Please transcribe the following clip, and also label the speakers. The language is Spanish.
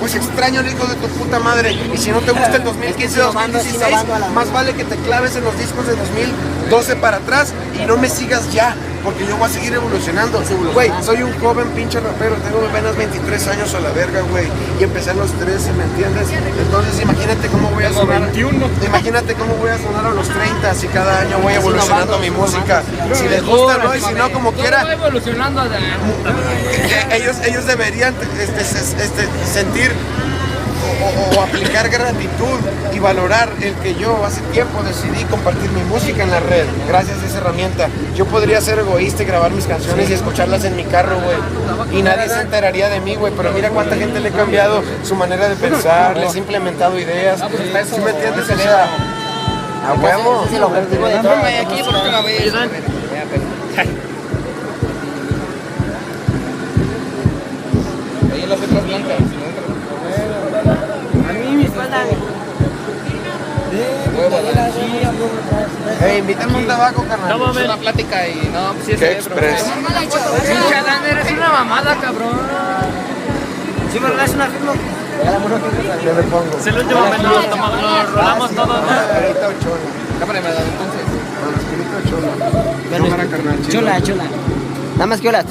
Speaker 1: pues extraño al hijo de tu puta madre. Y si no te gusta el 2015, 2016, más vale que te claves en los discos de 2012 para atrás y no me sigas ya. Porque yo voy a seguir evolucionando. Güey, soy un joven pinche rapero, tengo apenas 23 años a la verga, güey. Y empecé a los 13, ¿me entiendes? Entonces imagínate cómo voy a sonar. Imagínate cómo voy a sonar a los 30 si cada año voy evolucionando mi música. Si les gusta, ¿no? Y si no, como quiera. Ellos deberían sentir o aplicar gratitud y valorar el que yo hace tiempo decidí compartir mi música en la red gracias a esa herramienta. Yo podría ser egoísta y grabar mis canciones y escucharlas en mi carro, güey, y nadie se enteraría de mí, güey, pero mira cuánta gente le he cambiado su manera de pensar, les he implementado ideas. ¿Sí me entiendes? O sea, a huevo.
Speaker 2: Es el objetivo de todo.
Speaker 3: Ahí las otras blancas.
Speaker 2: A mí mi espalda.
Speaker 1: Invítame un tabaco, carnal.
Speaker 3: Es una plática y no, pues sí es
Speaker 1: Qué express.
Speaker 2: Eres una mamada, cabrón. Sí, verdad, es una firma.
Speaker 1: Yo le pongo.
Speaker 4: Es el último momento, lo rolamos todo, ¿no?
Speaker 1: Manuscrito chola.
Speaker 3: Cámara, entonces.
Speaker 1: Manuscrito chola. Cámara, carnal.
Speaker 2: Chula. Nada más que yo las